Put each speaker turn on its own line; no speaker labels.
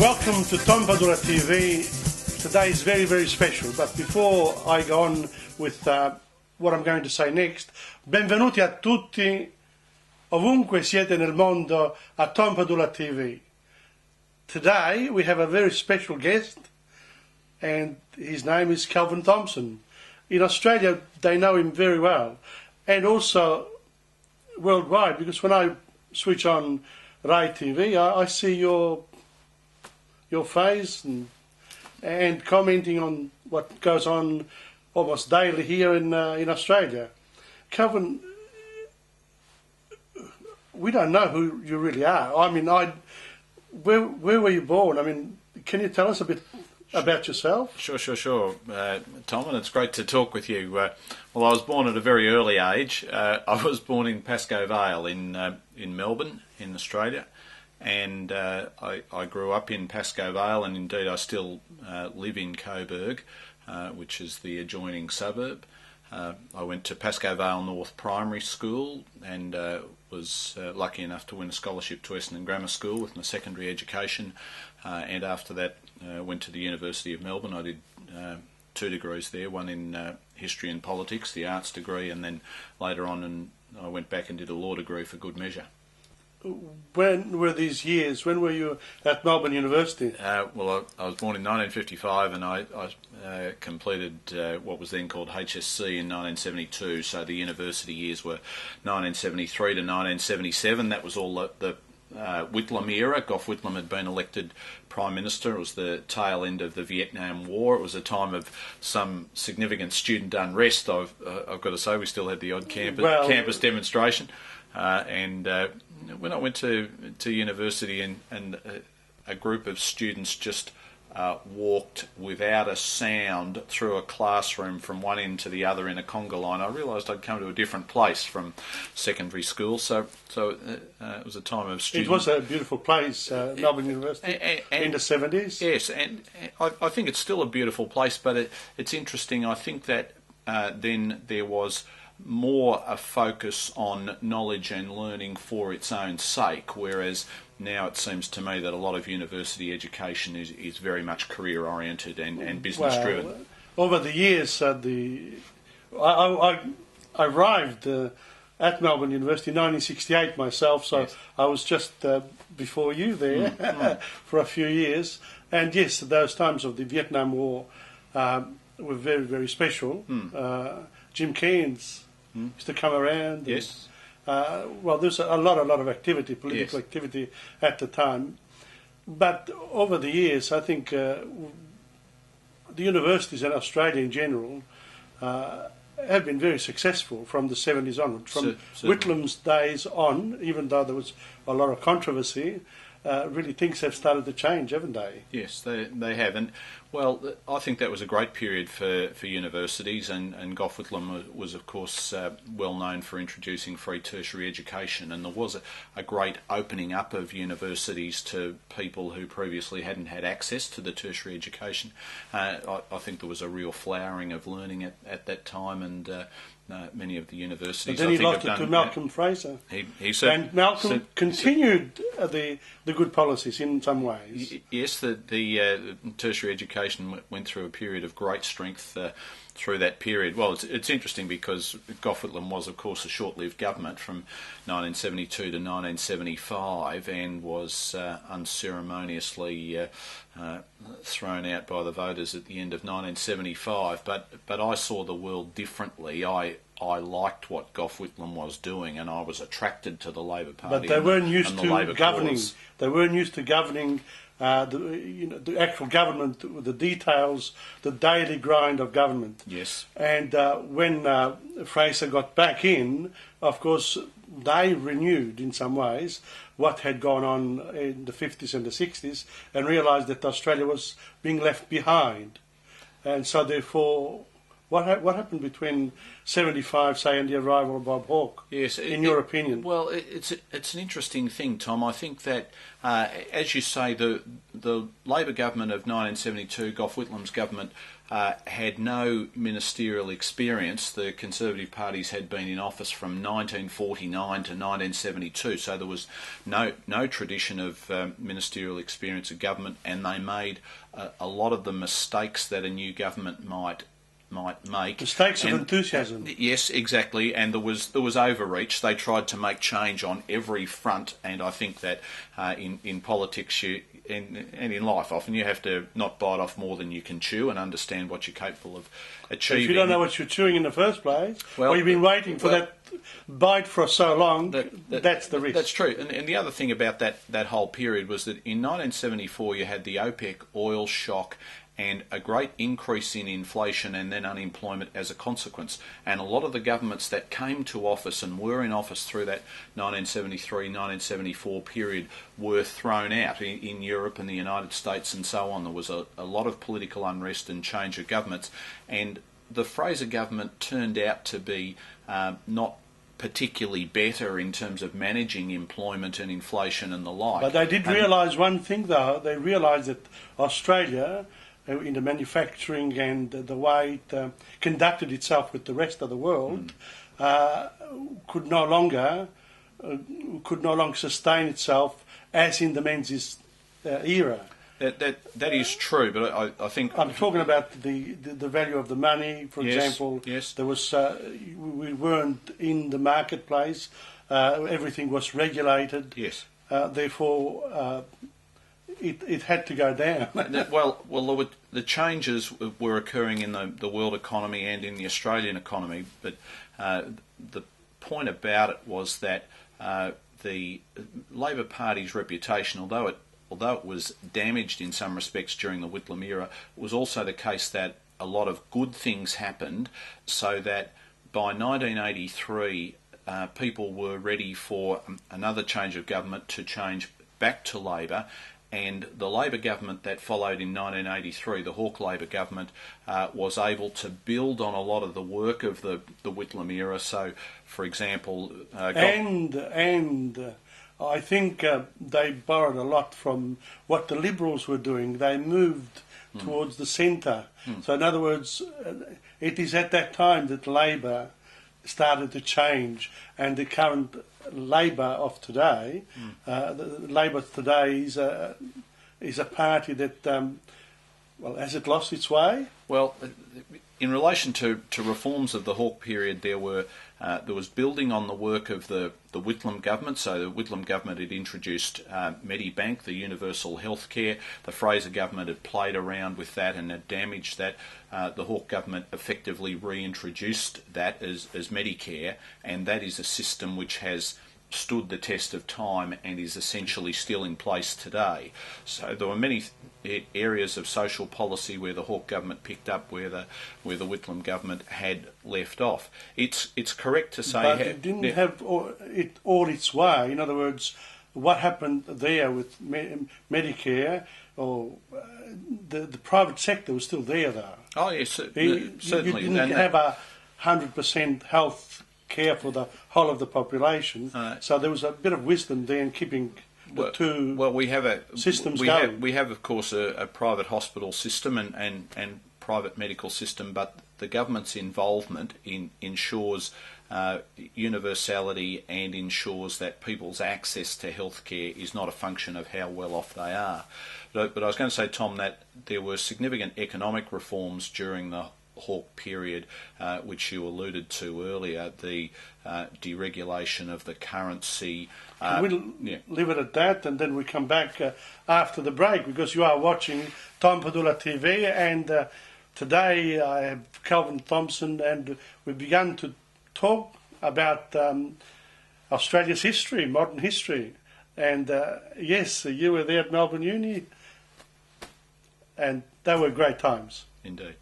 Welcome to TomPadulaTV. Today is very, very special, but before I go on with what I'm going to say next, benvenuti a tutti, ovunque siete nel mondo, a TomPadulaTV. Today we have a very special guest, and his name is Kelvin Thomson. In Australia they know him very well, and also worldwide, because when I switch on Rai TV I see your face and commenting on what goes on almost daily here in Australia. Kelvin, we don't know who you really are. I mean, where were you born? I mean, can you tell us a bit about yourself?
Sure, Tom, and it's great to talk with you. Well, I was born at a very early age. I was born in Pascoe Vale in Melbourne, in Australia. And I grew up in Pascoe Vale, and indeed I still live in Coburg, which is the adjoining suburb. I went to Pascoe Vale North Primary School and was lucky enough to win a scholarship to Essendon Grammar School with my secondary education. And after that went to the University of Melbourne. I did 2 degrees there, one in history and politics, the arts degree, and then later on I went back and did a law degree for good measure.
When were these years? When were you at Melbourne University?
Well, I was born in 1955, and I completed what was then called HSC in 1972. So the university years were 1973 to 1977. That was all the Whitlam era. Gough Whitlam had been elected Prime Minister. It was the tail end of the Vietnam War. It was a time of some significant student unrest. I've got to say, we still had the odd campus demonstration. And when I went to university and a group of students just walked without a sound through a classroom from one end to the other in a conga line, I realised I'd come to a different place from secondary school. So it was a time of student...
It was a beautiful place, Melbourne University, in the 70s.
Yes, and I think it's still a beautiful place, but it's interesting. I think that then there was more a focus on knowledge and learning for its own sake, whereas now it seems to me that a lot of university education is very much career oriented and business driven.
Well, over the years, I arrived at Melbourne University in 1968 myself, so yes. I was just before you there for a few years. And yes, those times of the Vietnam War were very, very special. Jim Keynes used to come around.
Yes.
Well, there's a lot of activity, political activity at the time. But over the years, I think the universities in Australia in general have been very successful from the 70s onward. From Whitlam's days on, even though there was a lot of controversy, really things have started to change, haven't they?
Yes, they have. And, well, I think that was a great period for universities, and Gough Whitlam was, of course, well known for introducing free tertiary education, and there was a great opening up of universities to people who previously hadn't had access to the tertiary education. I think there was a real flowering of learning at that time, and many of the universities...
But then he lost it to Malcolm Fraser.
And
Malcolm continued the good policies in some ways.
Yes, the tertiary education went through a period of great strength through that period. Well, it's interesting because Gough Whitlam was, of course, a short-lived government from 1972 to 1975 and was unceremoniously thrown out by the voters at the end of 1975. But I saw the world differently. I liked what Gough Whitlam was doing, and I was attracted to the Labor Party.
But they weren't used to governing.
Cause.
They weren't used to governing the actual government, the details, the daily grind of government.
Yes.
And when Fraser got back in, of course, they renewed in some ways what had gone on in the 50s and the 60s, and realised that Australia was being left behind. And so therefore What happened between 75, say, and the arrival of Bob Hawke?
Yes,
in your opinion?
Well, it's an interesting thing, Tom. I think that, as you say, the Labor government of 1972, Gough Whitlam's government, had no ministerial experience. The Conservative parties had been in office from 1949 to 1972, so there was no tradition of ministerial experience of government, and they made a lot of the mistakes that a new government might make.
Mistakes of enthusiasm.
Yes, exactly, and there was overreach. They tried to make change on every front, and I think that in politics and in life, often you have to not bite off more than you can chew and understand what you're capable of achieving.
If you don't know what you're chewing in the first place, or you've been waiting for that bite for so long, that's the risk.
That's true. And the other thing about that whole period was that in 1974 you had the OPEC oil shock and a great increase in inflation and then unemployment as a consequence. And a lot of the governments that came to office and were in office through that 1973-1974 period were thrown out in Europe and the United States and so on. There was a lot of political unrest and change of governments. And the Fraser government turned out to be not particularly better in terms of managing employment and inflation and the like.
But they did realise one thing, though. They realised that Australia, in the manufacturing and the way it conducted itself with the rest of the world, could no longer sustain itself as in the Menzies era.
That is true, but I think
I'm talking about the value of the money. For example,
yes.
There was we weren't in the marketplace. Everything was regulated.
Yes.
Therefore, it had to go down.
Well, the changes were occurring in the world economy and in the Australian economy, but the point about it was that the Labor Party's reputation, although it was damaged in some respects during the Whitlam era, it was also the case that a lot of good things happened, so that by 1983 people were ready for another change of government to change back to Labor. And the Labor government that followed in 1983, the Hawke Labor government, was able to build on a lot of the work of the Whitlam era. So, for example...
I think they borrowed a lot from what the Liberals were doing. They moved towards the centre. So in other words, it is at that time that Labor started to change, and the current Labor of today, Labor today is a party that, has it lost its way?
Well, in relation to reforms of the Hawke period, there was building on the work of the Whitlam government. So the Whitlam government had introduced Medibank, the universal health care. The Fraser government had played around with that and had damaged that. The Hawke government effectively reintroduced that as Medicare, and that is a system which has stood the test of time and is essentially still in place today. So there were many areas of social policy where the Hawke government picked up where the Whitlam government had left off. It's correct to say...
But it didn't have all its way. In other words, what happened there with Medicare, or the private sector was still there, though.
Oh, yes, certainly.
You didn't have 100% health care for the whole of the population, so there was a bit of wisdom there in keeping the two systems going.
We have, of course, a private hospital system and private medical system, but the government's involvement ensures universality and ensures that people's access to healthcare is not a function of how well off they are. But I was going to say, Tom, that there were significant economic reforms during the Hawke period, which you alluded to earlier, the deregulation of the currency.
We'll leave it at that, and then we come back after the break, because you are watching TomPadulaTV, and today I have Kelvin Thomson, and we've begun to talk about Australia's history, modern history. And yes, you were there at Melbourne Uni, and they were great times.
Indeed.